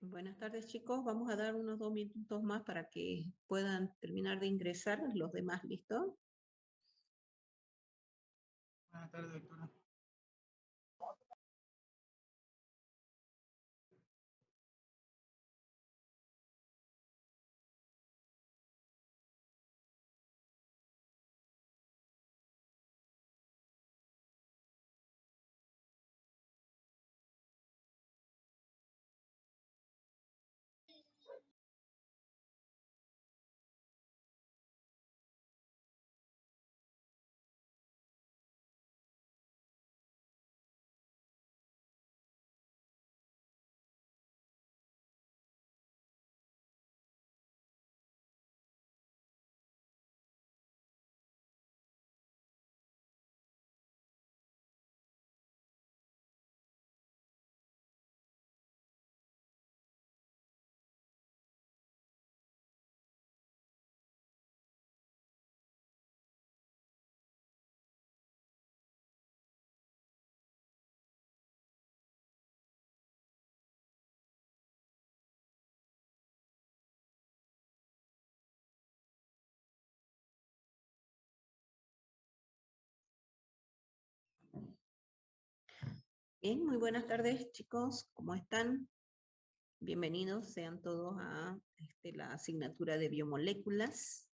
Buenas tardes, chicos. Vamos a dar unos 2 minutos más para que puedan terminar de ingresar los demás, ¿listo? Buenas tardes, doctora. Bien, muy buenas tardes, chicos. ¿Cómo están? Bienvenidos sean todos a la asignatura de biomoléculas.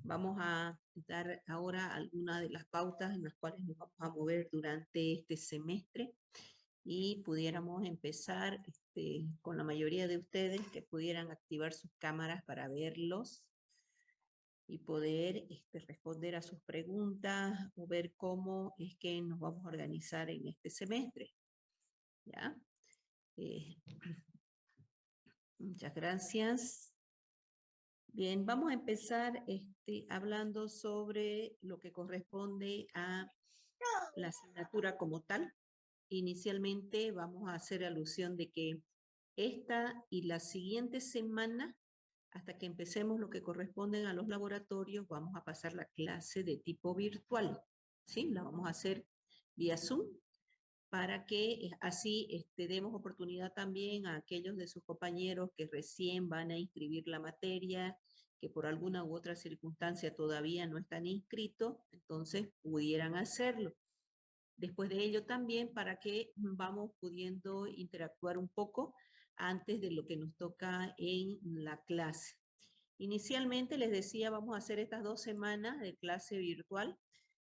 Vamos a dar ahora algunas de las pautas en las cuales nos vamos a mover durante este semestre y pudiéramos empezar con la mayoría de ustedes que pudieran activar sus cámaras para verlos y poder responder a sus preguntas o ver cómo es que nos vamos a organizar en este semestre. ¿Ya? Eh, muchas gracias. Bien, vamos a empezar hablando sobre lo que corresponde a la asignatura como tal. Inicialmente vamos a hacer alusión de que esta y la siguiente semana, hasta que empecemos lo que corresponden a los laboratorios, vamos a pasar la clase de tipo virtual, ¿sí? La vamos a hacer vía Zoom para que así demos oportunidad también a aquellos de sus compañeros que recién van a inscribir la materia, que por alguna u otra circunstancia todavía no están inscritos, entonces pudieran hacerlo. Después de ello también para que vamos pudiendo interactuar un poco antes de lo que nos toca en la clase. Inicialmente les decía, vamos a hacer estas 2 semanas de clase virtual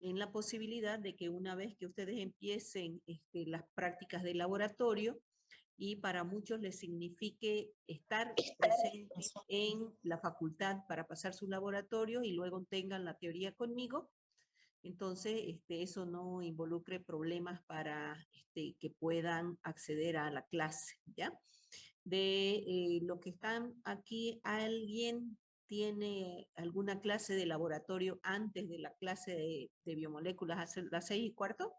en la posibilidad de que una vez que ustedes empiecen las prácticas de laboratorio, y para muchos les signifique estar presentes en la facultad para pasar su laboratorio y luego tengan la teoría conmigo, entonces eso no involucre problemas para que puedan acceder a la clase, ¿ya? De lo que están aquí, ¿alguien tiene alguna clase de laboratorio antes de la clase de biomoléculas a las 6:15?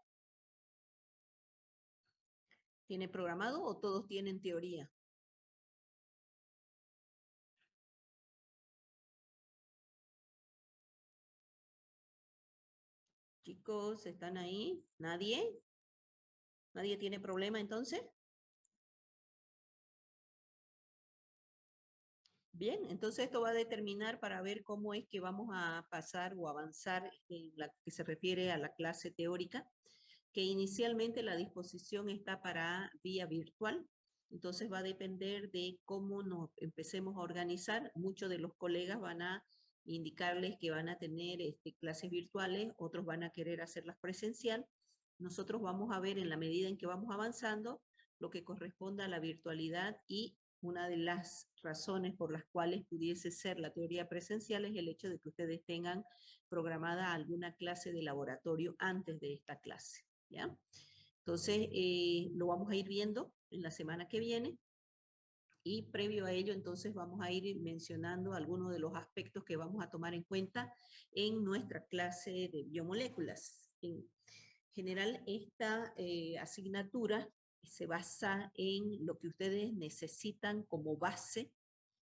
¿Tiene programado o todos tienen teoría? Chicos, ¿están ahí? ¿Nadie? ¿Nadie tiene problema entonces? Bien, entonces esto va a determinar para ver cómo es que vamos a pasar o avanzar en la que se refiere a la clase teórica, que inicialmente la disposición está para vía virtual, entonces va a depender de cómo nos empecemos a organizar. Muchos de los colegas van a indicarles que van a tener clases virtuales, otros van a querer hacerlas presencial. Nosotros vamos a ver en la medida en que vamos avanzando lo que corresponde a la virtualidad, y una de las razones por las cuales pudiese ser la teoría presencial es el hecho de que ustedes tengan programada alguna clase de laboratorio antes de esta clase, ¿ya? Entonces, lo vamos a ir viendo en la semana que viene, y previo a ello, entonces, vamos a ir mencionando algunos de los aspectos que vamos a tomar en cuenta en nuestra clase de biomoléculas. En general, esta asignatura se basa en lo que ustedes necesitan como base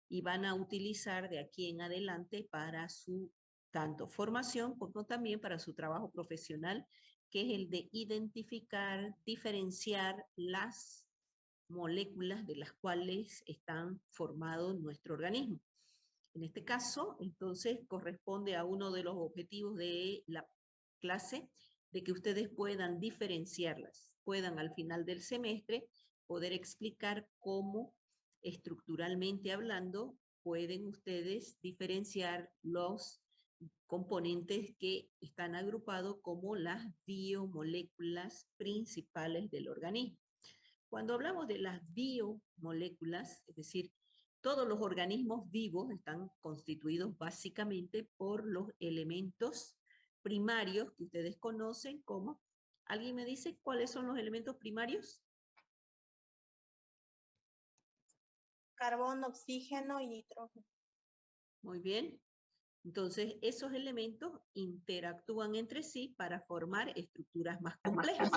y van a utilizar de aquí en adelante para su tanto formación como también para su trabajo profesional, que es el de identificar, diferenciar las moléculas de las cuales están formados nuestro organismo. En este caso, entonces, corresponde a uno de los objetivos de la clase, de que ustedes puedan diferenciarlas, puedan al final del semestre poder explicar cómo estructuralmente hablando pueden ustedes diferenciar los componentes que están agrupados como las biomoléculas principales del organismo. Cuando hablamos de las biomoléculas, es decir, todos los organismos vivos están constituidos básicamente por los elementos primarios que ustedes conocen como, ¿alguien me dice cuáles son los elementos primarios? Carbono, oxígeno y nitrógeno. Muy bien. Entonces, esos elementos interactúan entre sí para formar estructuras más complejas.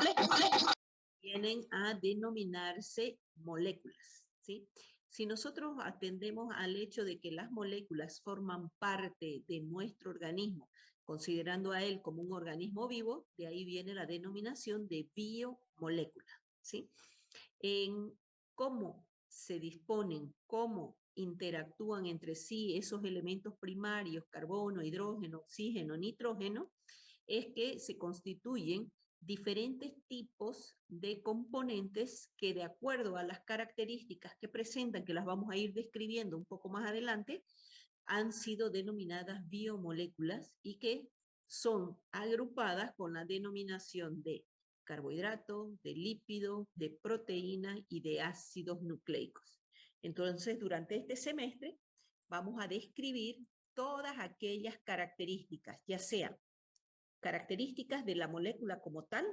Vienen a denominarse moléculas, ¿sí? Si nosotros atendemos al hecho de que las moléculas forman parte de nuestro organismo, considerando a él como un organismo vivo, de ahí viene la denominación de biomolécula, ¿sí? En cómo se disponen, cómo interactúan entre sí esos elementos primarios, carbono, hidrógeno, oxígeno, nitrógeno, es que se constituyen diferentes tipos de componentes que de acuerdo a las características que presentan, que las vamos a ir describiendo un poco más adelante, han sido denominadas biomoléculas y que son agrupadas con la denominación de carbohidratos, de lípidos, de proteínas y de ácidos nucleicos. Entonces, durante este semestre vamos a describir todas aquellas características, ya sean características de la molécula como tal.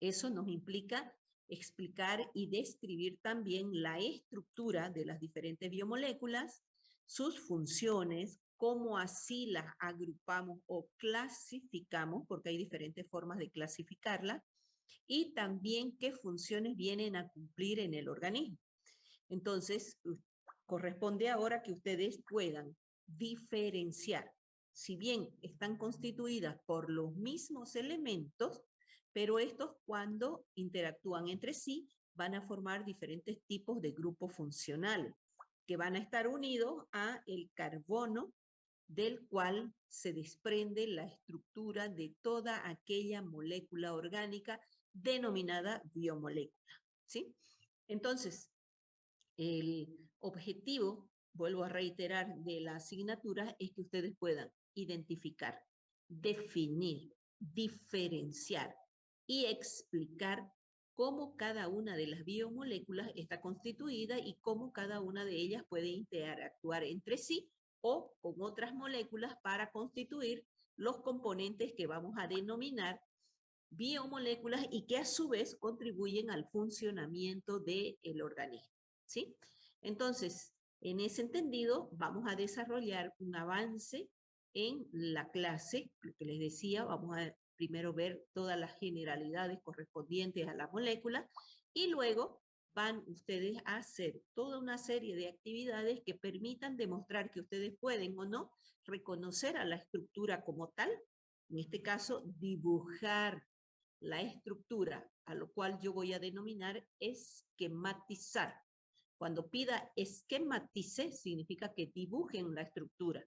Eso nos implica explicar y describir también la estructura de las diferentes biomoléculas, sus funciones, cómo así las agrupamos o clasificamos, porque hay diferentes formas de clasificarlas, y también qué funciones vienen a cumplir en el organismo. Entonces, corresponde ahora que ustedes puedan diferenciar, si bien están constituidas por los mismos elementos, pero estos cuando interactúan entre sí van a formar diferentes tipos de grupos funcionales que van a estar unidos a el carbono del cual se desprende la estructura de toda aquella molécula orgánica denominada biomolécula, ¿sí? Entonces, el objetivo, vuelvo a reiterar, de la asignatura es que ustedes puedan identificar, definir, diferenciar y explicar cómo cada una de las biomoléculas está constituida y cómo cada una de ellas puede interactuar entre sí o con otras moléculas para constituir los componentes que vamos a denominar biomoléculas y que a su vez contribuyen al funcionamiento del organismo, ¿sí? Entonces, en ese entendido, vamos a desarrollar un avance en la clase, lo que les decía, vamos a primero ver todas las generalidades correspondientes a la molécula y luego van ustedes a hacer toda una serie de actividades que permitan demostrar que ustedes pueden o no reconocer a la estructura como tal, en este caso, dibujar la estructura, a lo cual yo voy a denominar esquematizar. Cuando pida esquematice, significa que dibujen la estructura,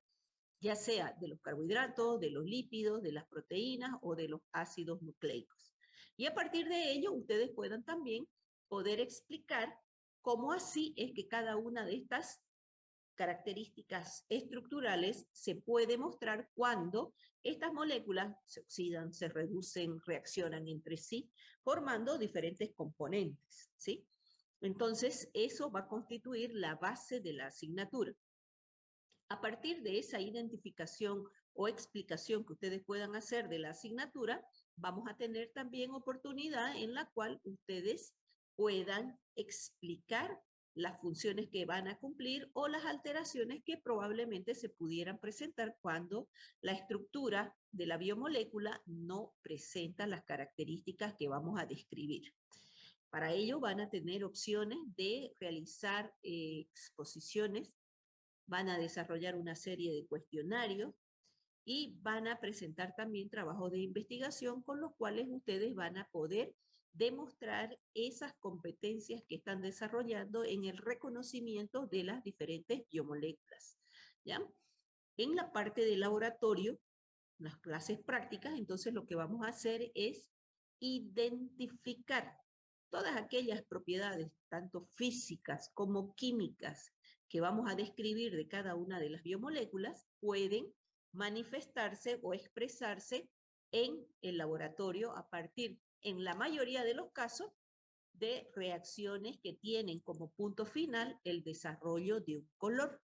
ya sea de los carbohidratos, de los lípidos, de las proteínas o de los ácidos nucleicos. Y a partir de ello, ustedes puedan también poder explicar cómo así es que cada una de estas características estructurales se puede mostrar cuando estas moléculas se oxidan, se reducen, reaccionan entre sí, formando diferentes componentes, ¿sí? Entonces, eso va a constituir la base de la asignatura. A partir de esa identificación o explicación que ustedes puedan hacer de la asignatura, vamos a tener también oportunidad en la cual ustedes puedan explicar las funciones que van a cumplir o las alteraciones que probablemente se pudieran presentar cuando la estructura de la biomolécula no presenta las características que vamos a describir. Para ello van a tener opciones de realizar exposiciones, van a desarrollar una serie de cuestionarios y van a presentar también trabajos de investigación con los cuales ustedes van a poder demostrar esas competencias que están desarrollando en el reconocimiento de las diferentes biomoléculas, ¿ya? En la parte de laboratorio, las clases prácticas, entonces lo que vamos a hacer es identificar todas aquellas propiedades, tanto físicas como químicas, que vamos a describir de cada una de las biomoléculas, pueden manifestarse o expresarse en el laboratorio a partir, en la mayoría de los casos, de reacciones que tienen como punto final el desarrollo de un color.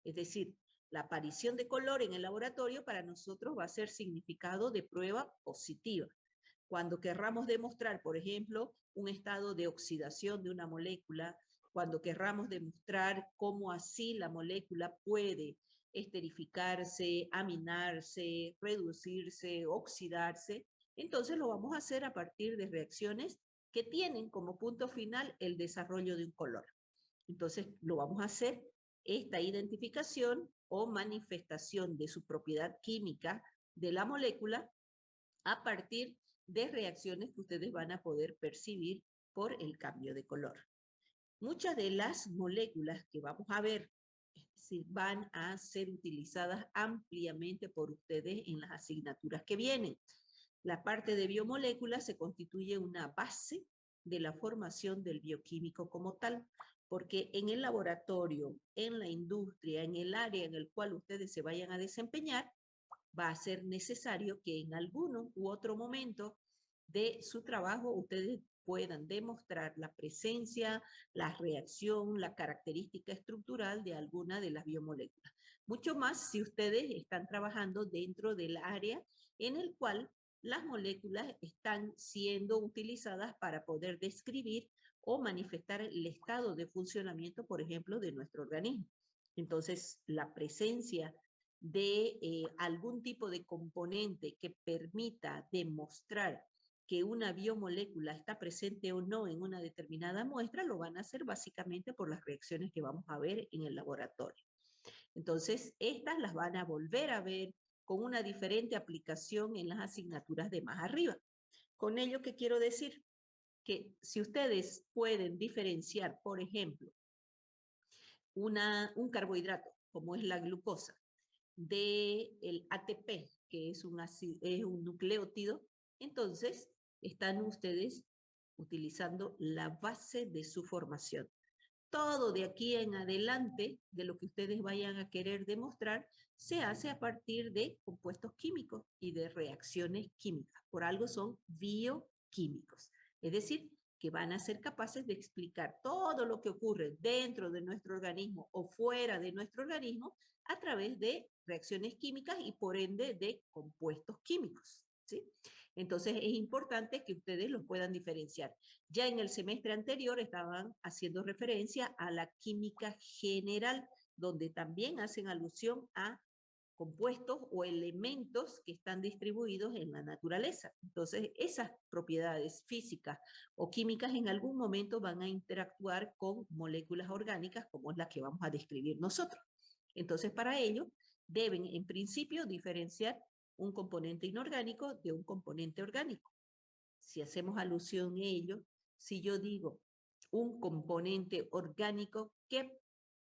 Es decir, la aparición de color en el laboratorio para nosotros va a ser significado de prueba positiva. Cuando querramos demostrar, por ejemplo, un estado de oxidación de una molécula, cuando querramos demostrar cómo así la molécula puede esterificarse, aminarse, reducirse, oxidarse, entonces lo vamos a hacer a partir de reacciones que tienen como punto final el desarrollo de un color. Entonces lo vamos a hacer esta identificación o manifestación de su propiedad química de la molécula a partir de reacciones que ustedes van a poder percibir por el cambio de color. Muchas de las moléculas que vamos a ver van a ser utilizadas ampliamente por ustedes en las asignaturas que vienen. La parte de biomoléculas se constituye una base de la formación del bioquímico como tal, porque en el laboratorio, en la industria, en el área en el cual ustedes se vayan a desempeñar, va a ser necesario que en alguno u otro momento de su trabajo ustedes puedan demostrar la presencia, la reacción, la característica estructural de alguna de las biomoléculas. Mucho más si ustedes están trabajando dentro del área en el cual las moléculas están siendo utilizadas para poder describir o manifestar el estado de funcionamiento, por ejemplo, de nuestro organismo. Entonces, la presencia de algún tipo de componente que permita demostrar que una biomolécula está presente o no en una determinada muestra, lo van a hacer básicamente por las reacciones que vamos a ver en el laboratorio. Entonces, estas las van a volver a ver con una diferente aplicación en las asignaturas de más arriba. Con ello, ¿qué quiero decir? Que si ustedes pueden diferenciar, por ejemplo, un carbohidrato, como es la glucosa, del ATP, que es un nucleótido, entonces están ustedes utilizando la base de su formación. Todo de aquí en adelante, de lo que ustedes vayan a querer demostrar, se hace a partir de compuestos químicos y de reacciones químicas. Por algo son bioquímicos. Es decir, que van a ser capaces de explicar todo lo que ocurre dentro de nuestro organismo o fuera de nuestro organismo a través de reacciones químicas y por ende de compuestos químicos, ¿sí? Entonces es importante que ustedes los puedan diferenciar. Ya en el semestre anterior estaban haciendo referencia a la química general, donde también hacen alusión a compuestos o elementos que están distribuidos en la naturaleza. Entonces, esas propiedades físicas o químicas en algún momento van a interactuar con moléculas orgánicas como es la que vamos a describir nosotros. Entonces, para ello, deben en principio diferenciar un componente inorgánico de un componente orgánico. Si hacemos alusión a ello, si yo digo un componente orgánico que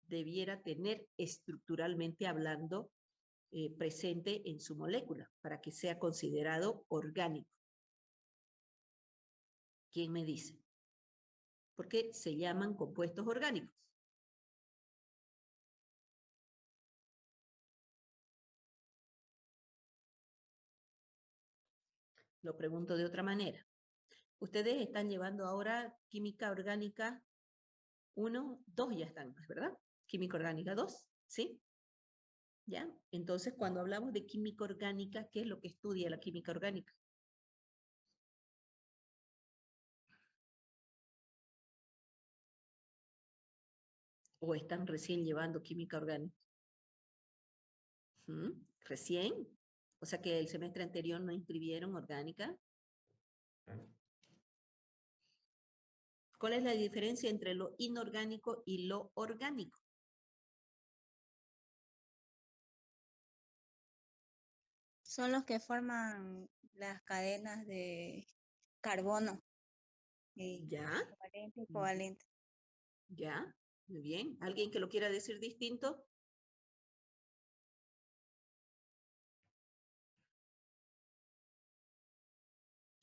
debiera tener estructuralmente hablando presente en su molécula para que sea considerado orgánico. ¿Quién me dice? Porque se llaman compuestos orgánicos. Lo pregunto de otra manera. Ustedes están llevando ahora química orgánica 1, 2 ya están, ¿verdad? Química orgánica 2, ¿sí? ¿Ya? Entonces, cuando hablamos de química orgánica, ¿qué es lo que estudia la química orgánica? ¿O están recién llevando química orgánica? ¿Recién? O sea que el semestre anterior no inscribieron orgánica. ¿Cuál es la diferencia entre lo inorgánico y lo orgánico? Son los que forman las cadenas de carbono. ¿Ya? Equivalente, Ujú. equivalente. ¿Ya? Muy bien. ¿Alguien que lo quiera decir distinto?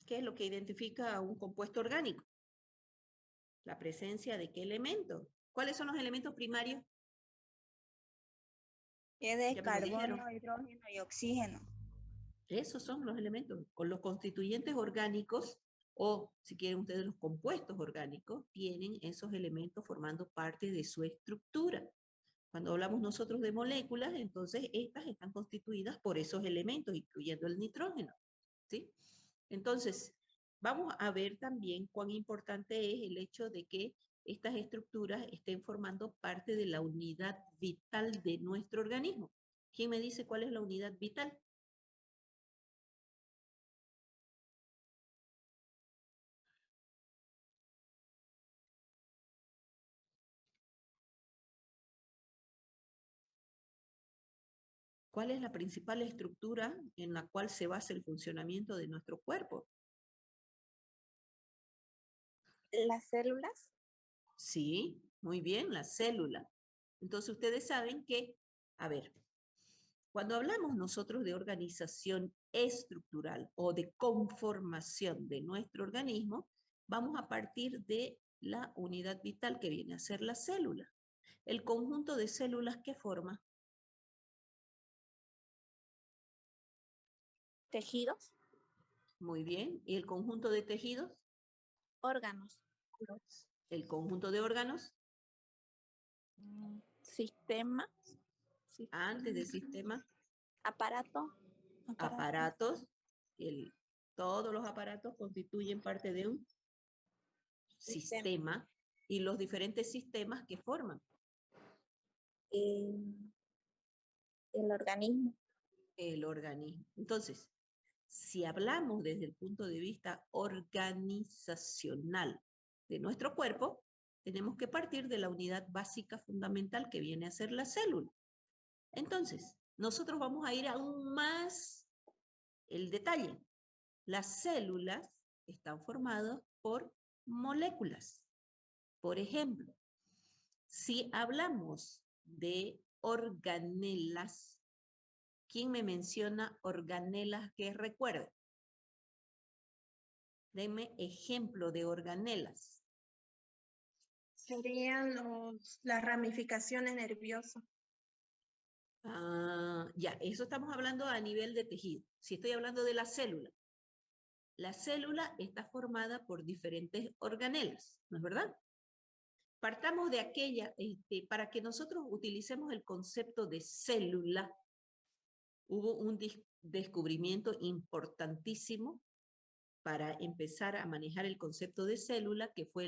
¿Qué es lo que identifica a un compuesto orgánico? La presencia de qué elemento. ¿Cuáles son los elementos primarios? Tiene Ya me lo dijeron. carbono, hidrógeno y oxígeno. Esos son los elementos. Con los constituyentes orgánicos, o si quieren ustedes los compuestos orgánicos, tienen esos elementos formando parte de su estructura. Cuando hablamos nosotros de moléculas, entonces estas están constituidas por esos elementos, incluyendo el nitrógeno, ¿sí? Entonces, vamos a ver también cuán importante es el hecho de que estas estructuras estén formando parte de la unidad vital de nuestro organismo. ¿Quién me dice cuál es la unidad vital? ¿Cuál es la principal estructura en la cual se basa el funcionamiento de nuestro cuerpo? Las células. Sí, muy bien, la célula. Entonces ustedes saben que, a ver, cuando hablamos nosotros de organización estructural o de conformación de nuestro organismo, vamos a partir de la unidad vital que viene a ser la célula. El conjunto de células que forma, Tejidos. muy bien, y el conjunto de tejidos, Órganos. el conjunto de órganos, Sistema. antes del sistema, Aparato. aparatos, todos los aparatos constituyen parte de un sistema y los diferentes sistemas que forman. El organismo. El organismo. Entonces, si hablamos desde el punto de vista organizacional de nuestro cuerpo, tenemos que partir de la unidad básica fundamental que viene a ser la célula. Entonces, nosotros vamos a ir aún más el detalle. Las células están formadas por moléculas. Por ejemplo, si hablamos de organelas, ¿quién me menciona organelas que recuerde? Denme ejemplo de organelas. Serían las ramificaciones nerviosas. Ya, eso estamos hablando a nivel de tejido. Si estoy hablando de la célula está formada por diferentes organelas, ¿no es verdad? Partamos de aquella, para que nosotros utilicemos el concepto de célula, hubo un descubrimiento importantísimo para empezar a manejar el concepto de célula, que fue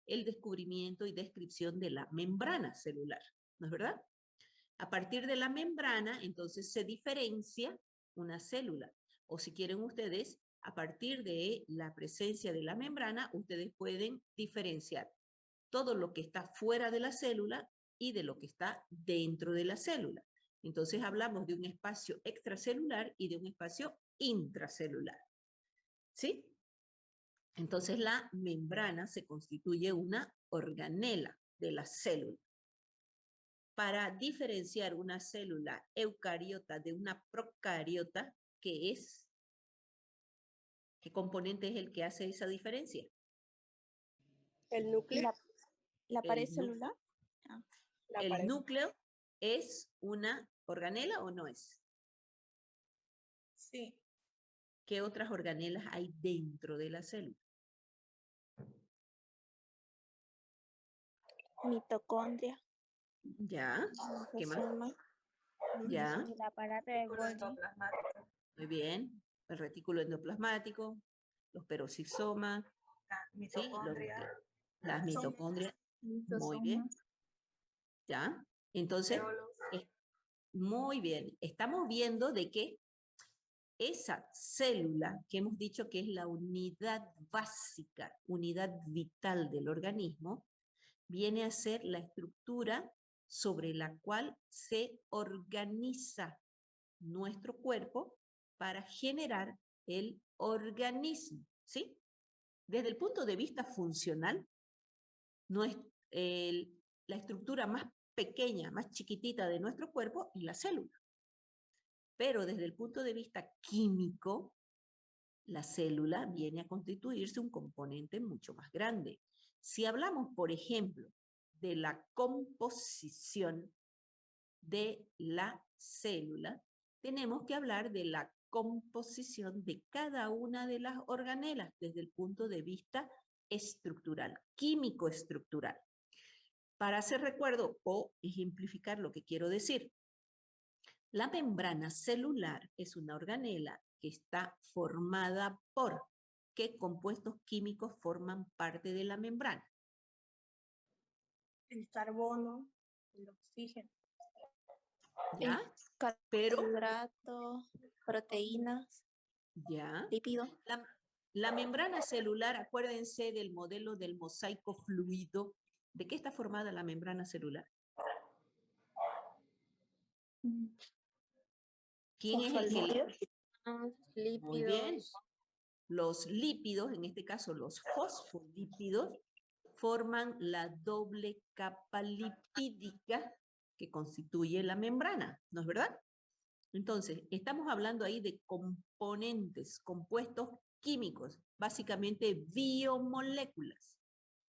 el descubrimiento y descripción de la membrana celular, ¿no es verdad? A partir de la membrana, entonces se diferencia una célula. O si quieren ustedes, a partir de la presencia de la membrana, ustedes pueden diferenciar todo lo que está fuera de la célula y de lo que está dentro de la célula. Entonces hablamos de un espacio extracelular y de un espacio intracelular. ¿Sí? Entonces la membrana se constituye una organela de la célula. Para diferenciar una célula eucariota de una procariota, ¿qué componente es el que hace esa diferencia? El núcleo. La pared El celular. ¿El núcleo es una organela o no es? Sí. ¿Qué otras organelas hay dentro de la célula? Mitocondria. Ya. ¿Qué más? Ya. El aparato de Golgi. Muy bien. El retículo endoplasmático, los peroxisomas, ¿sí? Las mitocondrias. Muy bien. ¿Ya? Entonces, muy bien. Estamos viendo de que esa célula que hemos dicho que es la unidad básica, unidad vital del organismo, viene a ser la estructura sobre la cual se organiza nuestro cuerpo para generar el organismo, ¿sí? Desde el punto de vista funcional, no es, la estructura más pequeña, más chiquitita de nuestro cuerpo es la célula. Pero desde el punto de vista químico, la célula viene a constituirse un componente mucho más grande. Si hablamos, por ejemplo, de la composición de la célula, tenemos que hablar de la composición de cada una de las organelas desde el punto de vista estructural, químico-estructural. Para hacer recuerdo o ejemplificar lo que quiero decir, la membrana celular es una organela que está formada por ¿qué compuestos químicos forman parte de la membrana? El carbono, el oxígeno. ¿Ya? Pero, Carbohidratos, proteínas, ¿ya? lípidos. La membrana celular, acuérdense del modelo del mosaico fluido. ¿De qué está formada la membrana celular? ¿Quién es el que Lípidos. Muy bien. Los lípidos, en este caso los fosfolípidos, forman la doble capa lipídica que constituye la membrana, ¿no es verdad? Entonces, estamos hablando ahí de componentes, compuestos químicos, básicamente biomoléculas.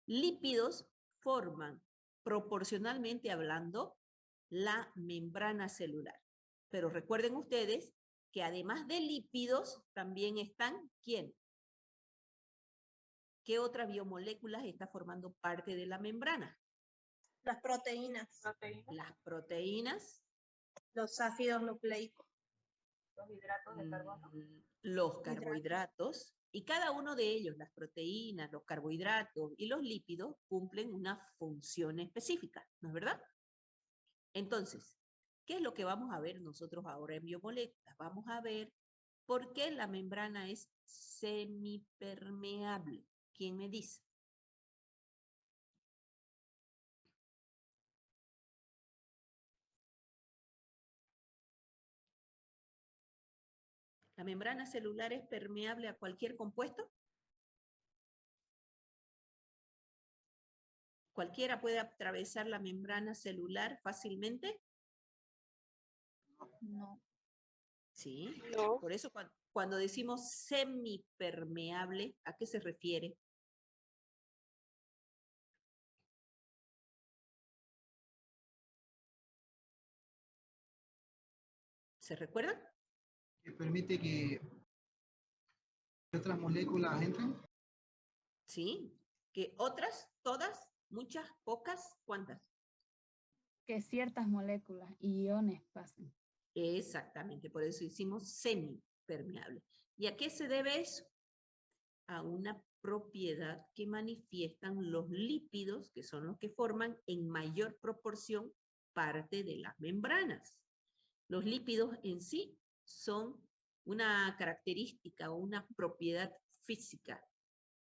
Lípidos forman, proporcionalmente hablando, la membrana celular. Pero recuerden ustedes que además de lípidos, también están, ¿quién? ¿Qué otras biomoléculas está formando parte de la membrana? Las proteínas. Las proteínas. Los ácidos nucleicos. Los hidratos de carbono. Los carbohidratos. Y cada uno de ellos, las proteínas, los carbohidratos y los lípidos, cumplen una función específica, ¿no es verdad? Entonces, ¿qué es lo que vamos a ver nosotros ahora en biomoléculas? Vamos a ver por qué la membrana es semipermeable. ¿Quién me dice? ¿La membrana celular es permeable a cualquier compuesto? ¿Cualquiera puede atravesar la membrana celular fácilmente? No. Sí. No. Por eso cuando decimos semipermeable, ¿a qué se refiere? ¿Se recuerdan? Que permite que otras moléculas entren. Sí. ¿Que otras? ¿Todas? ¿Muchas? ¿Pocas? ¿Cuántas? Que ciertas moléculas y iones pasen. Exactamente, por eso hicimos semipermeable. ¿Y a qué se debe eso? A una propiedad que manifiestan los lípidos, que son los que forman en mayor proporción parte de las membranas. Los lípidos en sí son una característica o una propiedad física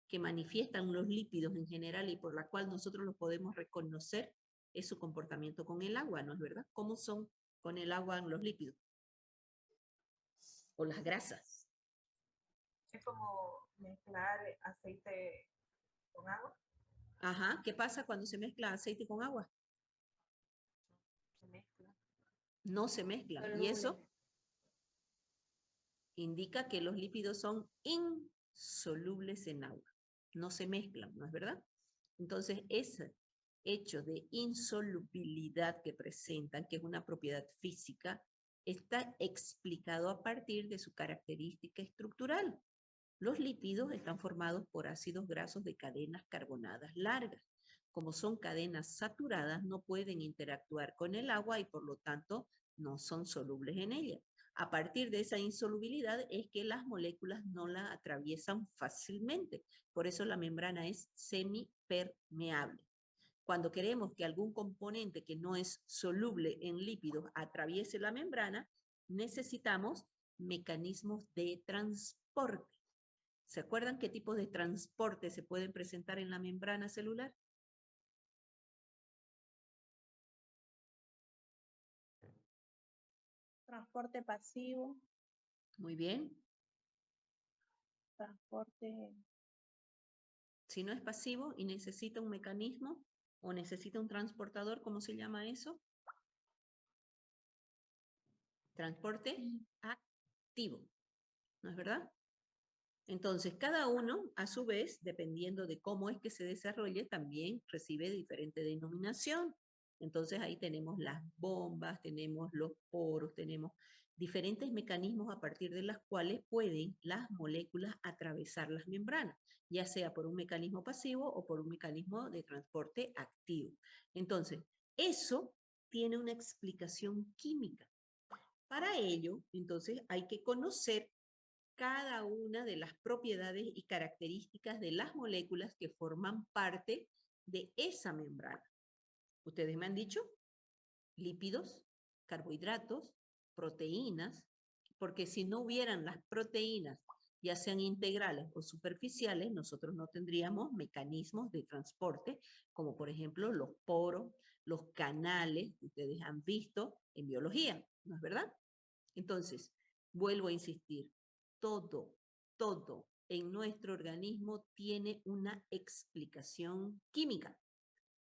que manifiestan los lípidos en general y por la cual nosotros los podemos reconocer es su comportamiento con el agua, ¿no es verdad? ¿Cómo son con el agua los lípidos? O las grasas. Es como mezclar aceite con agua. Ajá, ¿qué pasa cuando se mezcla aceite con agua? Se mezcla. No se mezclan. Y eso indica que los lípidos son insolubles en agua. No se mezclan, ¿no es verdad? Entonces, ese hecho de insolubilidad que presentan, que es una propiedad física, está explicado a partir de su característica estructural. Los lípidos están formados por ácidos grasos de cadenas carbonadas largas. Como son cadenas saturadas, no pueden interactuar con el agua y por lo tanto no son solubles en ella. A partir de esa insolubilidad es que las moléculas no la atraviesan fácilmente. Por eso la membrana es semipermeable. Cuando queremos que algún componente que no es soluble en lípidos atraviese la membrana, necesitamos mecanismos de transporte. ¿Se acuerdan qué tipos de transporte se pueden presentar en la membrana celular? Transporte pasivo. Muy bien. Transporte Si no es pasivo y necesita un mecanismo o necesita un transportador, ¿cómo se llama eso? Transporte activo, ¿no es verdad? Entonces, cada uno, a su vez, dependiendo de cómo es que se desarrolle, también recibe diferente denominación. Entonces, ahí tenemos las bombas, tenemos los poros, tenemos diferentes mecanismos a partir de las cuales pueden las moléculas atravesar las membranas, ya sea por un mecanismo pasivo o por un mecanismo de transporte activo. Entonces, eso tiene una explicación química. Para ello, entonces, hay que conocer cada una de las propiedades y características de las moléculas que forman parte de esa membrana. Ustedes me han dicho lípidos, carbohidratos, proteínas, porque si no hubieran las proteínas, ya sean integrales o superficiales, nosotros no tendríamos mecanismos de transporte, como por ejemplo los poros, los canales que ustedes han visto en biología, ¿no es verdad? Entonces, vuelvo a insistir, todo en nuestro organismo tiene una explicación química.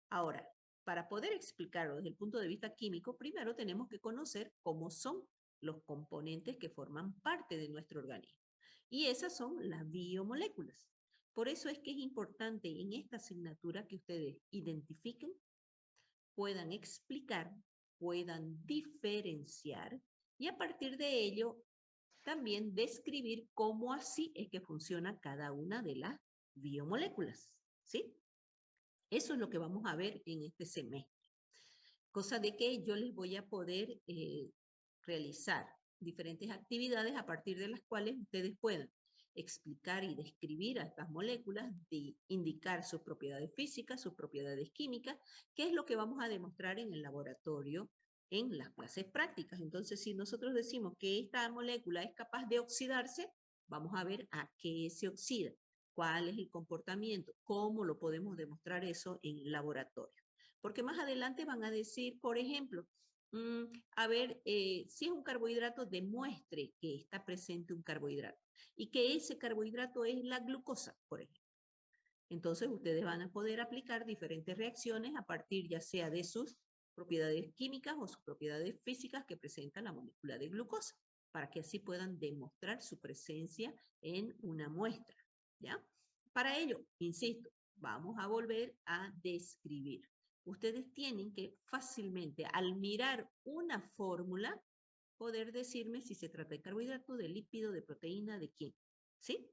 Ahora, para poder explicarlo desde el punto de vista químico, primero tenemos que conocer cómo son los componentes que forman parte de nuestro organismo. Y esas son las biomoléculas. Por eso es que es importante en esta asignatura que ustedes identifiquen, puedan explicar, puedan diferenciar y a partir de ello también describir cómo así es que funciona cada una de las biomoléculas, ¿sí? Eso es lo que vamos a ver en este semestre. Cosa de que yo les voy a poder realizar diferentes actividades a partir de las cuales ustedes puedan explicar y describir a estas moléculas, de indicar sus propiedades físicas, sus propiedades químicas, que es lo que vamos a demostrar en el laboratorio en las clases prácticas. Entonces, si nosotros decimos que esta molécula es capaz de oxidarse, vamos a ver a qué se oxida, cuál es el comportamiento, cómo lo podemos demostrar eso en el laboratorio. Porque más adelante van a decir, por ejemplo, a ver, si es un carbohidrato, demuestre que está presente un carbohidrato y que ese carbohidrato es la glucosa, por ejemplo. Entonces, ustedes van a poder aplicar diferentes reacciones a partir ya sea de sus propiedades químicas o sus propiedades físicas que presenta la molécula de glucosa, para que así puedan demostrar su presencia en una muestra, ¿ya? Para ello, insisto, vamos a volver a describir. Ustedes tienen que fácilmente, al mirar una fórmula, poder decirme si se trata de carbohidrato, de lípido, de proteína, de quién, ¿sí?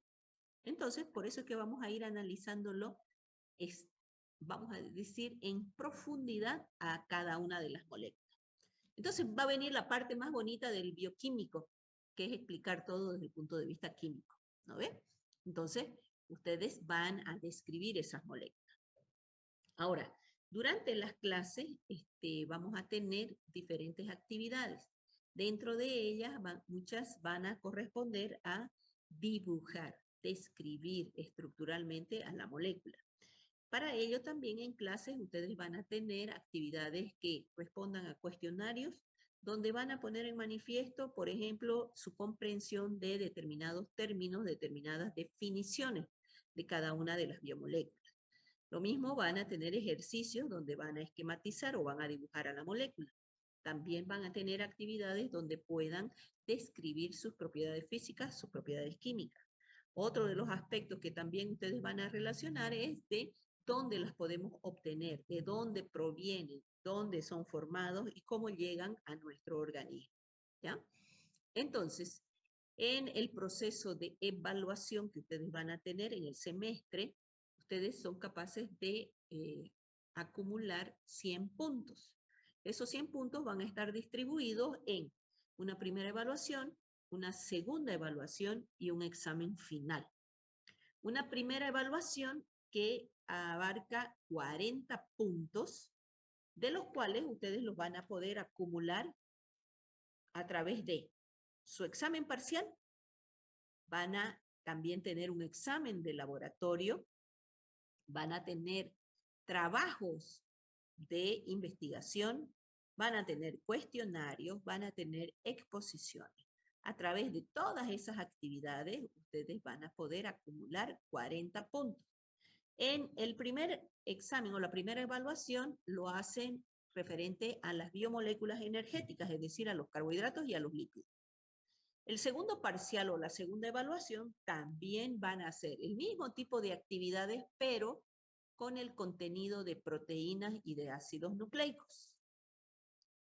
Entonces, por eso es que vamos a ir analizándolo, vamos a decir, en profundidad a cada una de las moléculas. Entonces, va a venir la parte más bonita del bioquímico, que es explicar todo desde el punto de vista químico, ¿no ve? Entonces, ustedes van a describir esas moléculas. Ahora, durante las clases vamos a tener diferentes actividades. Dentro de ellas, muchas van a corresponder a dibujar, describir estructuralmente a la molécula. Para ello también en clases ustedes van a tener actividades que respondan a cuestionarios donde van a poner en manifiesto, por ejemplo, su comprensión de determinados términos, determinadas definiciones de cada una de las biomoléculas. Lo mismo van a tener ejercicios donde van a esquematizar o van a dibujar a la molécula. También van a tener actividades donde puedan describir sus propiedades físicas, sus propiedades químicas. Otro de los aspectos que también ustedes van a relacionar es de dónde las podemos obtener, de dónde provienen, dónde son formados y cómo llegan a nuestro organismo, ¿ya? Entonces, en el proceso de evaluación que ustedes van a tener en el semestre, ustedes son capaces de acumular 100 puntos. Esos 100 puntos van a estar distribuidos en una primera evaluación, una segunda evaluación y un examen final. Una primera evaluación que abarca 40 puntos, de los cuales ustedes los van a poder acumular a través de su examen parcial, van a también tener un examen de laboratorio, van a tener trabajos de investigación, van a tener cuestionarios, van a tener exposiciones. A través de todas esas actividades, ustedes van a poder acumular 40 puntos. En el primer examen o la primera evaluación lo hacen referente a las biomoléculas energéticas, es decir, a los carbohidratos y a los lípidos. El segundo parcial o la segunda evaluación también van a hacer el mismo tipo de actividades, pero con el contenido de proteínas y de ácidos nucleicos.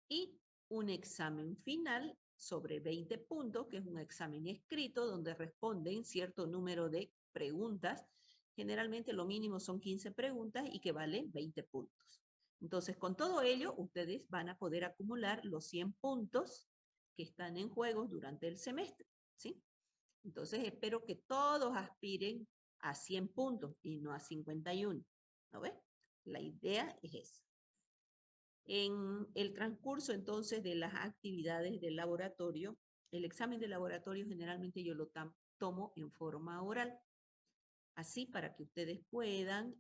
Y un examen final sobre 20 puntos, que es un examen escrito donde responden cierto número de preguntas. Generalmente lo mínimo son 15 preguntas y que valen 20 puntos. Entonces, con todo ello, ustedes van a poder acumular los 100 puntos que están en juego durante el semestre, ¿sí? Entonces, espero que todos aspiren a 100 puntos y no a 51, ¿no ves? La idea es esa. En el transcurso, entonces, de las actividades del laboratorio, el examen de laboratorio generalmente yo lo tomo en forma oral. Así para que ustedes puedan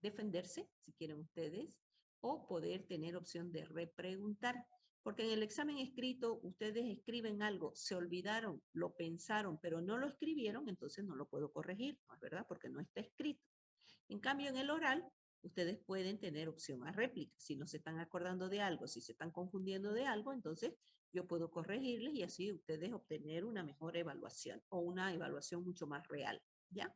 defenderse, si quieren ustedes, o poder tener opción de repreguntar. Porque en el examen escrito ustedes escriben algo, se olvidaron, lo pensaron, pero no lo escribieron, entonces no lo puedo corregir, ¿no es verdad? Porque no está escrito. En cambio, en el oral, ustedes pueden tener opción a réplica. Si no se están acordando de algo, si se están confundiendo de algo, entonces yo puedo corregirles y así ustedes obtener una mejor evaluación o una evaluación mucho más real, ¿ya?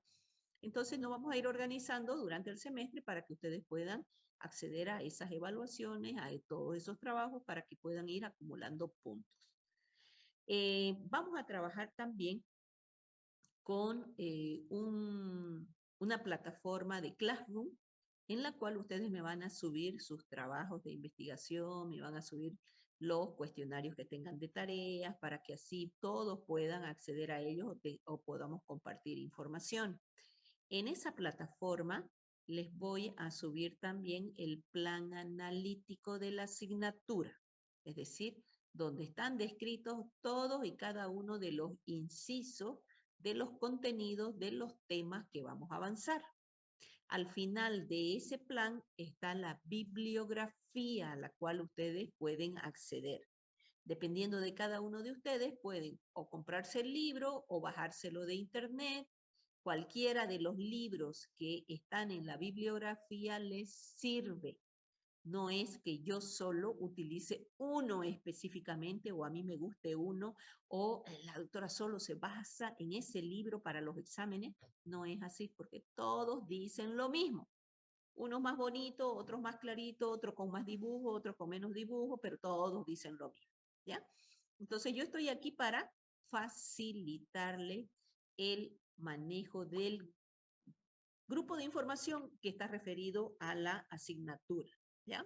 Entonces nos vamos a ir organizando durante el semestre para que ustedes puedan acceder a esas evaluaciones, a todos esos trabajos para que puedan ir acumulando puntos. Vamos a trabajar también con una plataforma de Classroom en la cual ustedes me van a subir sus trabajos de investigación, me van a subir los cuestionarios que tengan de tareas para que así todos puedan acceder a ellos o podamos compartir información. En esa plataforma les voy a subir también el plan analítico de la asignatura, es decir, donde están descritos todos y cada uno de los incisos de los contenidos de los temas que vamos a avanzar. Al final de ese plan está la bibliografía a la cual ustedes pueden acceder. Dependiendo de cada uno de ustedes, pueden o comprarse el libro o bajárselo de internet. Cualquiera de los libros que están en la bibliografía les sirve. No es que yo solo utilice uno específicamente o a mí me guste uno o la doctora solo se basa en ese libro para los exámenes. No es así porque todos dicen lo mismo. Unos más bonitos, otros más claritos, otros con más dibujo, otros con menos dibujo, pero todos dicen lo mismo, ¿ya? Entonces yo estoy aquí para facilitarle el manejo del grupo de información que está referido a la asignatura, ¿ya?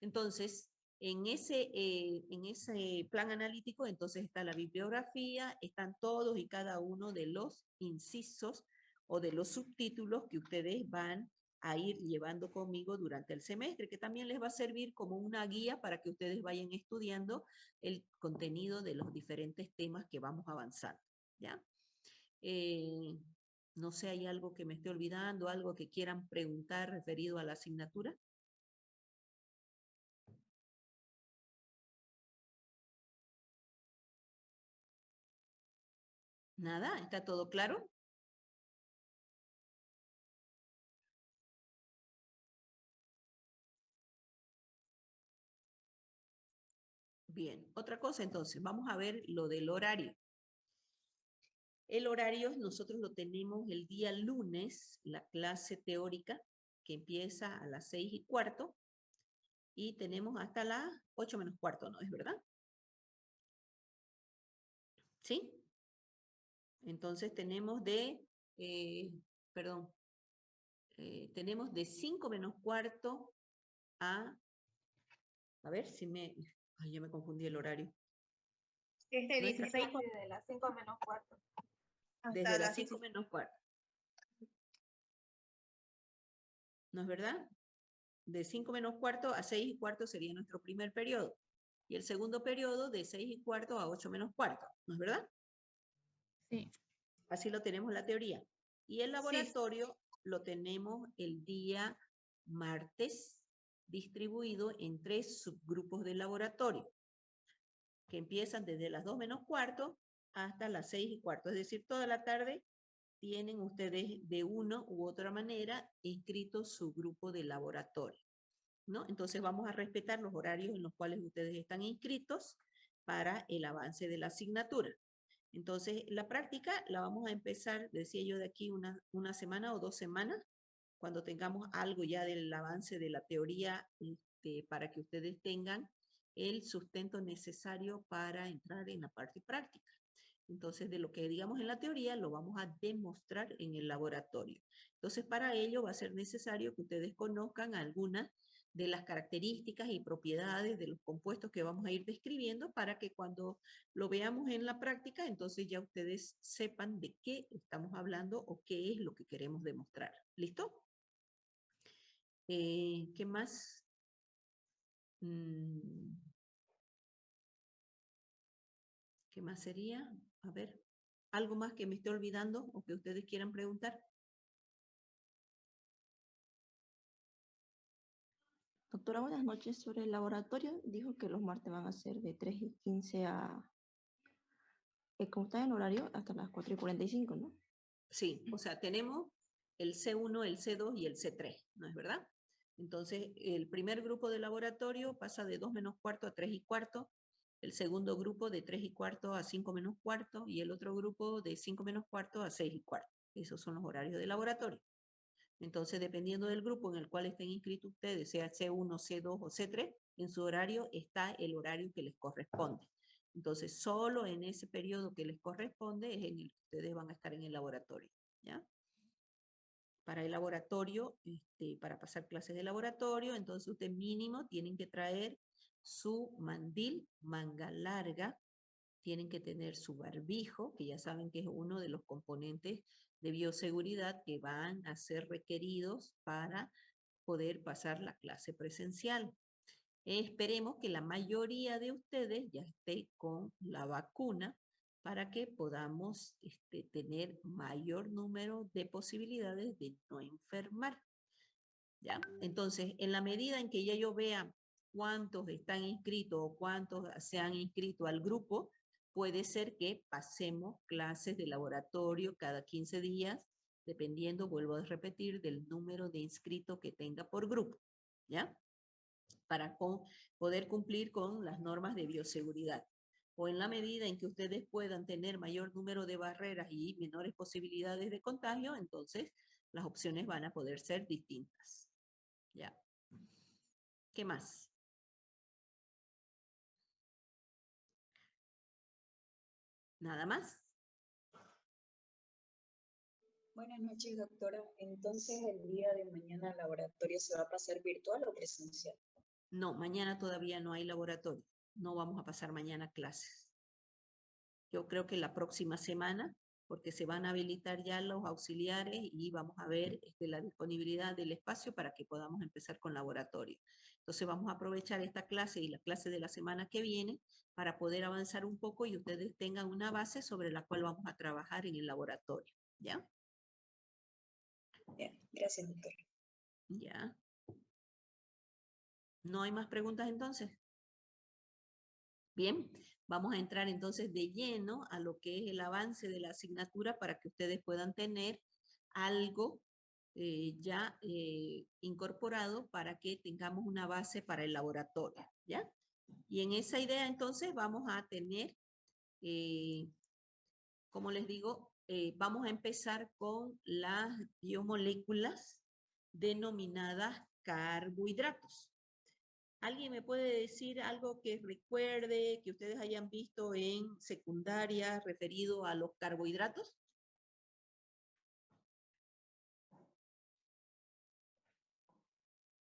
Entonces, en ese plan analítico, entonces está la bibliografía, están todos y cada uno de los incisos o de los subtítulos que ustedes van a ir llevando conmigo durante el semestre, que también les va a servir como una guía para que ustedes vayan estudiando el contenido de los diferentes temas que vamos avanzando, ¿ya? No sé, ¿hay algo que me esté olvidando, algo que quieran preguntar referido a la asignatura? Nada, ¿está todo claro? Bien, otra cosa entonces, vamos a ver lo del horario. El horario nosotros lo tenemos el día lunes, la clase teórica, que empieza a las 6:15, y tenemos hasta las 8:15, ¿no es verdad? ¿Sí? Entonces tenemos tenemos de 5:15 a ver si ay, yo me confundí el horario. Es de Nuestra 16 Sí, de las 5 menos cuarto. hasta Desde las las 5:15. ¿No es verdad? De 5:15 a 6:15 sería nuestro primer periodo. Y el segundo periodo de 6:15 a 8:15. ¿No es verdad? Sí. Así lo tenemos en la teoría. Y el laboratorio lo tenemos el día martes, distribuido en 3 subgrupos de laboratorio, que empiezan desde las 2:15 hasta las 6:15, es decir, toda la tarde tienen ustedes de una u otra manera inscrito su grupo de laboratorio, ¿no? Entonces vamos a respetar los horarios en los cuales ustedes están inscritos para el avance de la asignatura. Entonces, la práctica la vamos a empezar, decía yo, de aquí una semana o 2 semanas, cuando tengamos algo ya del avance de la teoría, para que ustedes tengan el sustento necesario para entrar en la parte práctica. Entonces, de lo que digamos en la teoría, lo vamos a demostrar en el laboratorio. Entonces, para ello va a ser necesario que ustedes conozcan algunas de las características y propiedades de los compuestos que vamos a ir describiendo para que cuando lo veamos en la práctica, entonces ya ustedes sepan de qué estamos hablando o qué es lo que queremos demostrar. ¿Listo? ¿Qué más? ¿Qué más sería? A ver, ¿algo más que me esté olvidando o que ustedes quieran preguntar? Doctora, buenas noches. Sobre el laboratorio, dijo que los martes van a ser de 3:15 a, como está en horario, hasta las 4:45, ¿no? Sí, o sea, tenemos el C1, el C2 y el C3, ¿no es verdad? Entonces, el primer grupo de laboratorio pasa de 2 menos cuarto a 3 y cuarto, el segundo grupo de 3 y cuarto a 5 menos cuarto y el otro grupo de 5 menos cuarto a 6 y cuarto. Esos son los horarios de laboratorio. Entonces, dependiendo del grupo en el cual estén inscritos ustedes, sea C1, C2 o C3, en su horario está el horario que les corresponde. Entonces, solo en ese periodo que les corresponde es en el que ustedes van a estar en el laboratorio, ¿ya? Para el laboratorio, para pasar clases de laboratorio, entonces ustedes mínimo tienen que traer su mandil, manga larga, tienen que tener su barbijo, que ya saben que es uno de los componentes de bioseguridad que van a ser requeridos para poder pasar la clase presencial. Esperemos que la mayoría de ustedes ya esté con la vacuna para que podamos tener mayor número de posibilidades de no enfermar. ¿Ya? Entonces, en la medida en que ya yo vea cuántos están inscritos o cuántos se han inscrito al grupo, puede ser que pasemos clases de laboratorio cada 15 días, dependiendo, vuelvo a repetir, del número de inscritos que tenga por grupo, ¿ya? Para poder cumplir con las normas de bioseguridad. O en la medida en que ustedes puedan tener mayor número de barreras y menores posibilidades de contagio, entonces las opciones van a poder ser distintas. ¿Ya? ¿Qué más? ¿Nada más? Buenas noches, doctora. Entonces, el día de mañana el laboratorio se va a pasar virtual o presencial. No, mañana todavía no hay laboratorio. No vamos a pasar mañana clases. Yo creo que la próxima semana, porque se van a habilitar ya los auxiliares y vamos a ver la disponibilidad del espacio para que podamos empezar con laboratorio. Entonces vamos a aprovechar esta clase y la clase de la semana que viene para poder avanzar un poco y ustedes tengan una base sobre la cual vamos a trabajar en el laboratorio. ¿Ya? Bien, gracias, doctora. Ya. ¿No hay más preguntas entonces? Bien, vamos a entrar entonces de lleno a lo que es el avance de la asignatura para que ustedes puedan tener algo ya incorporado para que tengamos una base para el laboratorio, ¿ya? Y en esa idea entonces vamos a tener, como les digo, vamos a empezar con las biomoléculas denominadas carbohidratos. ¿Alguien me puede decir algo que recuerde, que ustedes hayan visto en secundaria referido a los carbohidratos?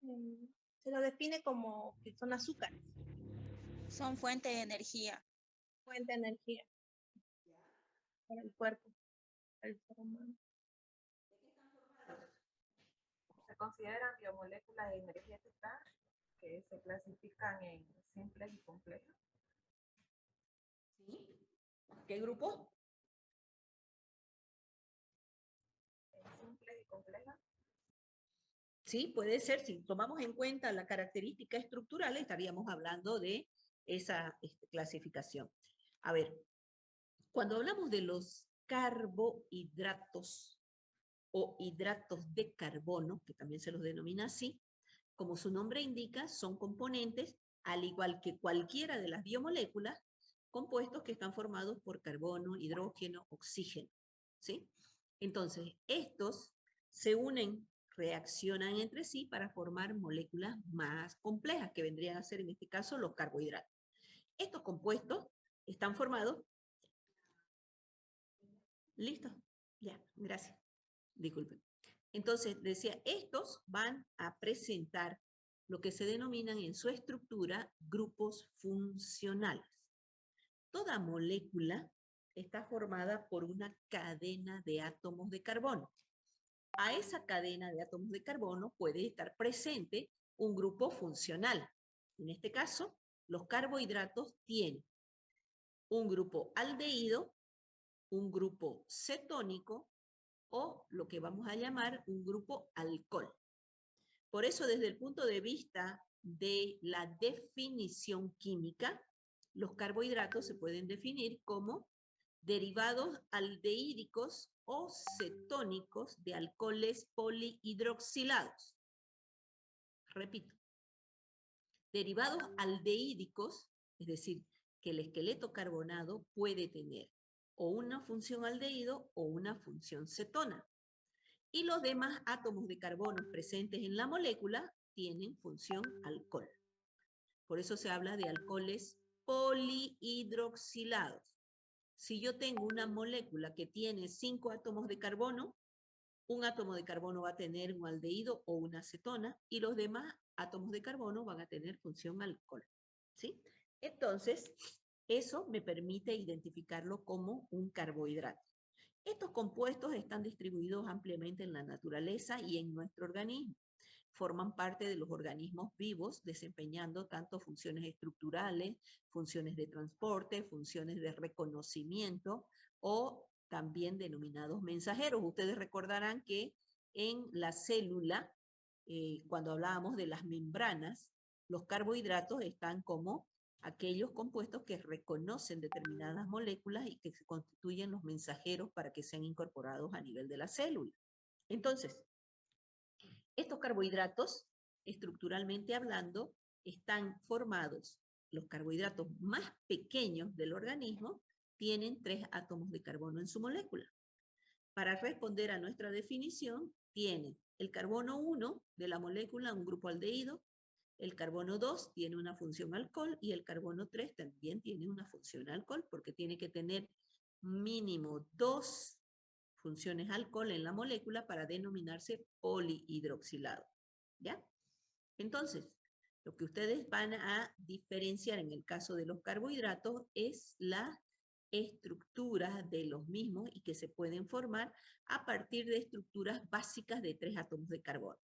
Se lo define como que son azúcares. Son fuente de energía. Fuente de energía para el cuerpo, para el ser humano. Se consideran biomoléculas energéticas que se clasifican en simples y complejas. ¿Sí? ¿Qué grupo? En simples y complejas. Sí, puede ser. Si tomamos en cuenta la característica estructural, estaríamos hablando de esa clasificación. A ver, cuando hablamos de los carbohidratos o hidratos de carbono, que también se los denomina así. Como su nombre indica, son componentes, al igual que cualquiera de las biomoléculas, compuestos que están formados por carbono, hidrógeno, oxígeno, ¿sí? Entonces, estos se unen, reaccionan entre sí para formar moléculas más complejas, que vendrían a ser en este caso los carbohidratos. Estos compuestos están formados. ¿Listo? Ya, gracias. Disculpen. Entonces, decía, estos van a presentar lo que se denominan en su estructura grupos funcionales. Toda molécula está formada por una cadena de átomos de carbono. A esa cadena de átomos de carbono puede estar presente un grupo funcional. En este caso, los carbohidratos tienen un grupo aldehído, un grupo cetónico o lo que vamos a llamar un grupo alcohol. Por eso, desde el punto de vista de la definición química, los carbohidratos se pueden definir como derivados aldehídicos o cetónicos de alcoholes polihidroxilados. Repito, derivados aldehídicos, es decir, que el esqueleto carbonado puede tener o una función aldehído o una función cetona. Y los demás átomos de carbono presentes en la molécula tienen función alcohol. Por eso se habla de alcoholes polihidroxilados. Si yo tengo una molécula que tiene 5 átomos de carbono, un átomo de carbono va a tener un aldehído o una cetona y los demás átomos de carbono van a tener función alcohol, ¿sí? Entonces, eso me permite identificarlo como un carbohidrato. Estos compuestos están distribuidos ampliamente en la naturaleza y en nuestro organismo. Forman parte de los organismos vivos, desempeñando tanto funciones estructurales, funciones de transporte, funciones de reconocimiento o también denominados mensajeros. Ustedes recordarán que en la célula, cuando hablábamos de las membranas, los carbohidratos están como aquellos compuestos que reconocen determinadas moléculas y que se constituyen los mensajeros para que sean incorporados a nivel de la célula. Entonces, estos carbohidratos, estructuralmente hablando, están formados, los carbohidratos más pequeños del organismo, tienen 3 átomos de carbono en su molécula. Para responder a nuestra definición, tiene el carbono 1 de la molécula, un grupo aldehído, el carbono 2 tiene una función alcohol y el carbono 3 también tiene una función alcohol porque tiene que tener mínimo 2 funciones alcohol en la molécula para denominarse polihidroxilado. ¿Ya? Entonces, lo que ustedes van a diferenciar en el caso de los carbohidratos es la estructura de los mismos y que se pueden formar a partir de estructuras básicas de 3 átomos de carbono.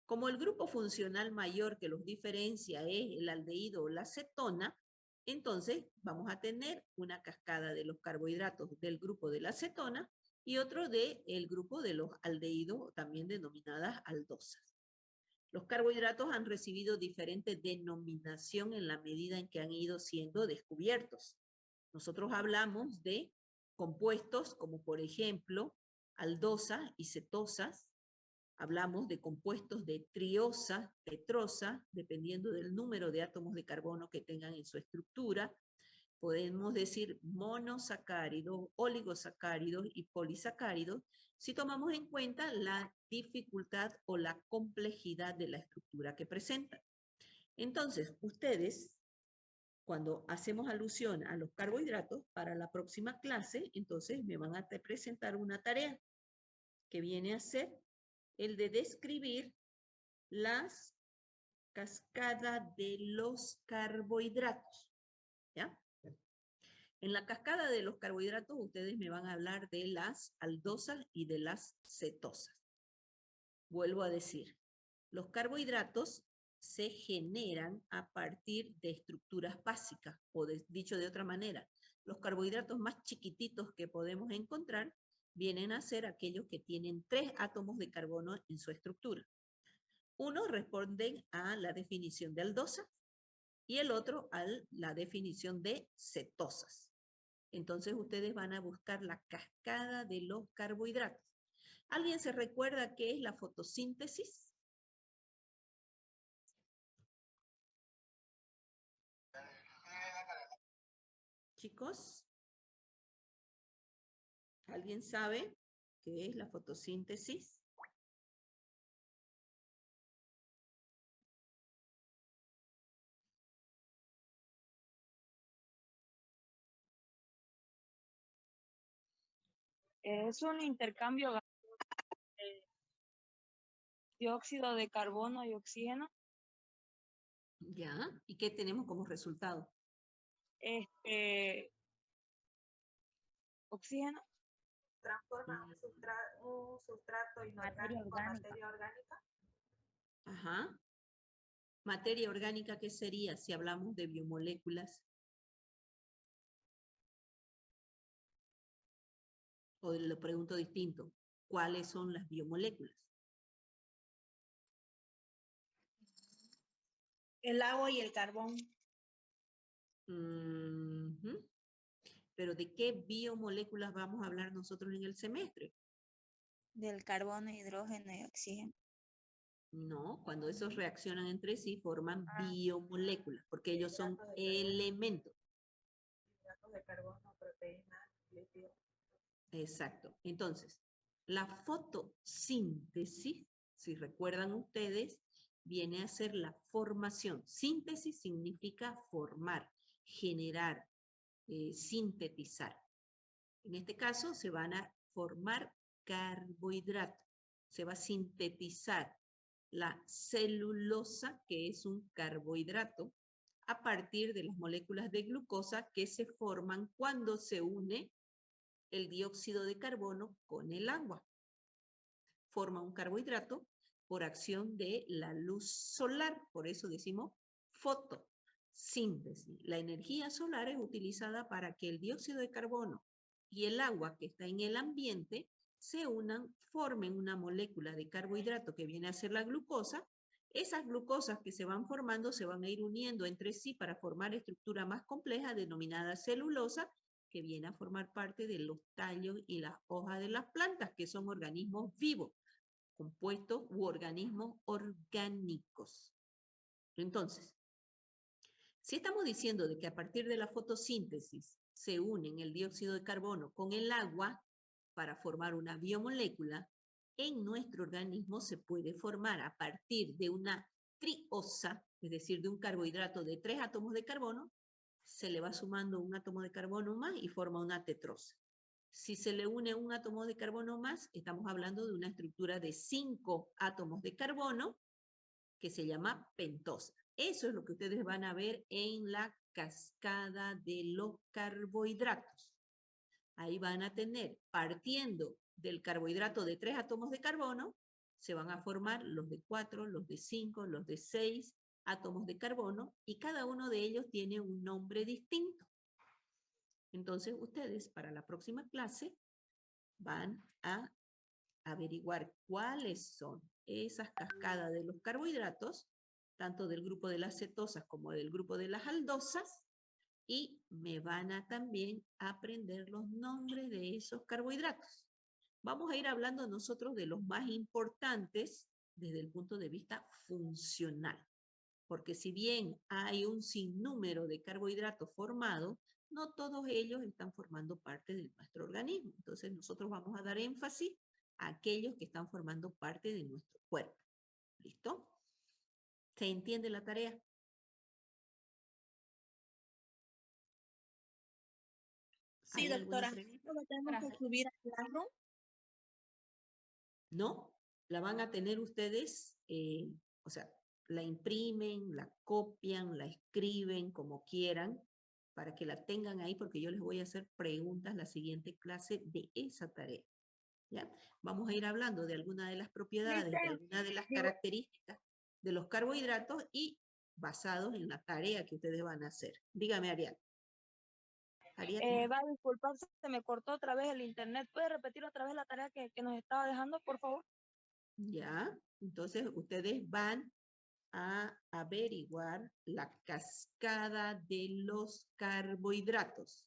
Como el grupo funcional mayor que los diferencia es el aldehído o la cetona, entonces vamos a tener una cascada de los carbohidratos del grupo de la cetona y otro del grupo de los aldehídos, también denominadas aldosas. Los carbohidratos han recibido diferente denominación en la medida en que han ido siendo descubiertos. Nosotros hablamos de compuestos como por ejemplo aldosas y cetosas. Hablamos de compuestos de triosa, tetrosa, dependiendo del número de átomos de carbono que tengan en su estructura. Podemos decir monosacáridos, oligosacáridos y polisacáridos si tomamos en cuenta la dificultad o la complejidad de la estructura que presentan. Entonces, ustedes, cuando hacemos alusión a los carbohidratos, para la próxima clase, entonces me van a presentar una tarea que viene a ser el de describir las cascadas de los carbohidratos. ¿Ya? En la cascada de los carbohidratos ustedes me van a hablar de las aldosas y de las cetosas. Vuelvo a decir, los carbohidratos se generan a partir de estructuras básicas, o dicho de otra manera, los carbohidratos más chiquititos que podemos encontrar vienen a ser aquellos que tienen 3 átomos de carbono en su estructura. Uno responde a la definición de aldosa y el otro a la definición de cetosas. Entonces ustedes van a buscar la cascada de los carbohidratos. ¿Alguien se recuerda qué es la fotosíntesis? Chicos, ¿alguien sabe qué es la fotosíntesis? Es un intercambio de dióxido de carbono y oxígeno. Ya, ¿y qué tenemos como resultado? Oxígeno. Transforma un sustrato inorgánico en materia orgánica. Ajá. Materia orgánica, ¿qué sería si hablamos de biomoléculas? O lo pregunto distinto, ¿cuáles son las biomoléculas? El agua y el carbón. Ujú. Pero ¿de qué biomoléculas vamos a hablar nosotros en el semestre? Del carbono, hidrógeno y oxígeno. No, cuando esos reaccionan entre sí forman biomoléculas, porque ellos son elementos. Hidratos de carbono, proteínas, lípidos. Exacto. Entonces, la fotosíntesis, si recuerdan ustedes, viene a ser la formación. Síntesis significa formar, generar, sintetizar. En este caso se van a formar carbohidratos. Se va a sintetizar la celulosa, que es un carbohidrato, a partir de las moléculas de glucosa que se forman cuando se une el dióxido de carbono con el agua. Forma un carbohidrato por acción de la luz solar, por eso decimos fotosíntesis. La energía solar es utilizada para que el dióxido de carbono y el agua que está en el ambiente se unan, formen una molécula de carbohidrato que viene a ser la glucosa. Esas glucosas que se van formando se van a ir uniendo entre sí para formar estructura más compleja denominada celulosa, que viene a formar parte de los tallos y las hojas de las plantas, que son organismos vivos, compuestos u organismos orgánicos. Entonces, si estamos diciendo de que a partir de la fotosíntesis se unen el dióxido de carbono con el agua para formar una biomolécula, en nuestro organismo se puede formar a partir de una triosa, es decir, de un carbohidrato de 3 átomos de carbono, se le va sumando un átomo de carbono más y forma una tetrosa. Si se le une un átomo de carbono más, estamos hablando de una estructura de 5 átomos de carbono que se llama pentosa. Eso es lo que ustedes van a ver en la cascada de los carbohidratos. Ahí van a tener, partiendo del carbohidrato de 3 átomos de carbono, se van a formar los de 4, los de 5, los de 6 átomos de carbono, y cada uno de ellos tiene un nombre distinto. Entonces, ustedes para la próxima clase van a averiguar cuáles son esas cascadas de los carbohidratos, tanto del grupo de las cetosas como del grupo de las aldosas, y me van a también aprender los nombres de esos carbohidratos. Vamos a ir hablando nosotros de los más importantes desde el punto de vista funcional, porque si bien hay un sinnúmero de carbohidratos formados, no todos ellos están formando parte de nuestro organismo. Entonces nosotros vamos a dar énfasis a aquellos que están formando parte de nuestro cuerpo. ¿Listo? ¿Se entiende la tarea? Sí, doctora. ¿Lo tenemos que subir al Classroom? No, la van a tener ustedes, o sea, la imprimen, la copian, la escriben como quieran, para que la tengan ahí, porque yo les voy a hacer preguntas la siguiente clase de esa tarea. ¿Ya? Vamos a ir hablando de alguna de las propiedades, de alguna de las características de los carbohidratos y basados en la tarea que ustedes van a hacer. Dígame, Ariadna. Va a disculpar, se me cortó otra vez el internet. ¿Puede repetir otra vez la tarea que nos estaba dejando, por favor? Ya, entonces ustedes van a averiguar la cascada de los carbohidratos.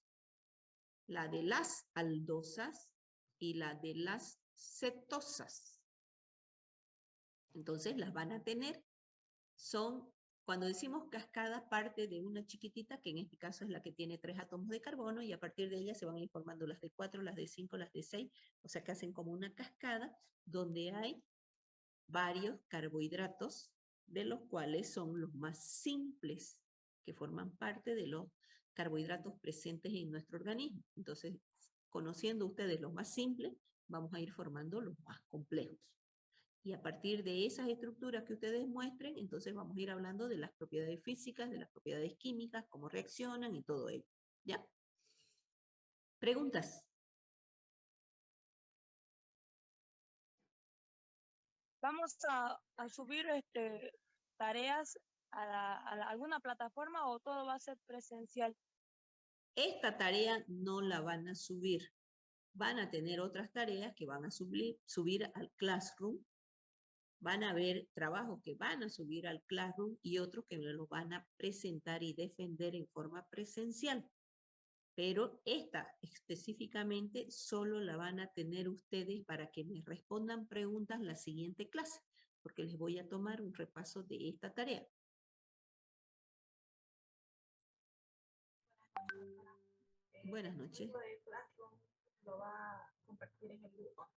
la de las aldosas y la de las cetosas. Entonces las van a tener. Son, cuando decimos cascada, parte de una chiquitita, que en este caso es la que tiene 3 átomos de carbono, y a partir de ella se van a ir formando las de 4, las de 5, las de 6, o sea que hacen como una cascada donde hay varios carbohidratos, de los cuales son los más simples, que forman parte de los carbohidratos presentes en nuestro organismo. Entonces, conociendo ustedes los más simples, vamos a ir formando los más complejos. Y a partir de esas estructuras que ustedes muestren, entonces vamos a ir hablando de las propiedades físicas, de las propiedades químicas, cómo reaccionan y todo ello. ¿Ya? ¿Preguntas? ¿Vamos a subir tareas a alguna plataforma o todo va a ser presencial? Esta tarea no la van a subir. Van a tener otras tareas que van a subir al Classroom. Van a haber trabajos que van a subir al Classroom y otros que los van a presentar y defender en forma presencial. Pero esta específicamente solo la van a tener ustedes para que me respondan preguntas la siguiente clase, porque les voy a tomar un repaso de esta tarea. Buenas noches. ¿Lo va a compartir en el grupo?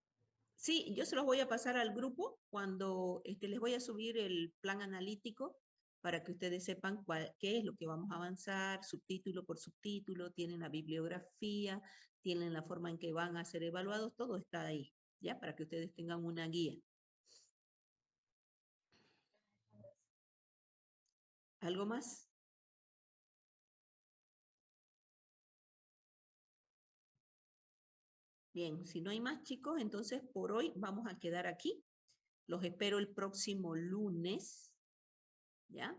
Sí, yo se los voy a pasar al grupo cuando les voy a subir el plan analítico para que ustedes sepan qué es lo que vamos a avanzar, subtítulo por subtítulo, tienen la bibliografía, tienen la forma en que van a ser evaluados, todo está ahí, ¿ya? Para que ustedes tengan una guía. ¿Algo más? Bien, si no hay más, chicos, entonces por hoy vamos a quedar aquí. Los espero el próximo lunes, ¿ya?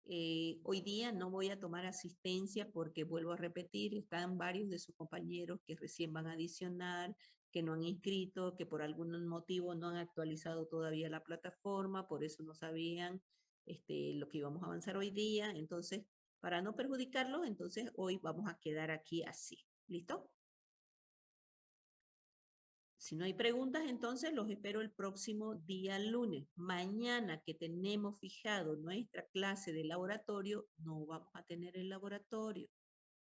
Hoy día no voy a tomar asistencia porque, vuelvo a repetir, están varios de sus compañeros que recién van a adicionar, que no han inscrito, que por algún motivo no han actualizado todavía la plataforma, por eso no sabían lo que íbamos a avanzar hoy día. Entonces, para no perjudicarlos, entonces hoy vamos a quedar aquí así. ¿Listo? Si no hay preguntas, entonces los espero el próximo día lunes. Mañana que tenemos fijado nuestra clase de laboratorio, no vamos a tener el laboratorio,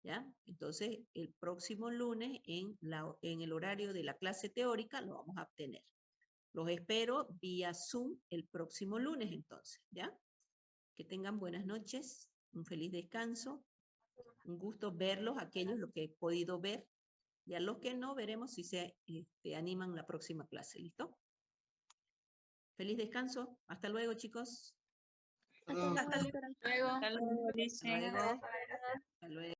¿ya? Entonces, el próximo lunes en el horario de la clase teórica lo vamos a obtener. Los espero vía Zoom el próximo lunes, entonces, ¿ya? Que tengan buenas noches, un feliz descanso, un gusto verlos, aquellos los que he podido ver. Y a los que no, veremos si se animan la próxima clase. ¿Listo? Feliz descanso. Hasta luego, chicos. Hasta luego. Hasta luego. Hasta luego. Hasta luego.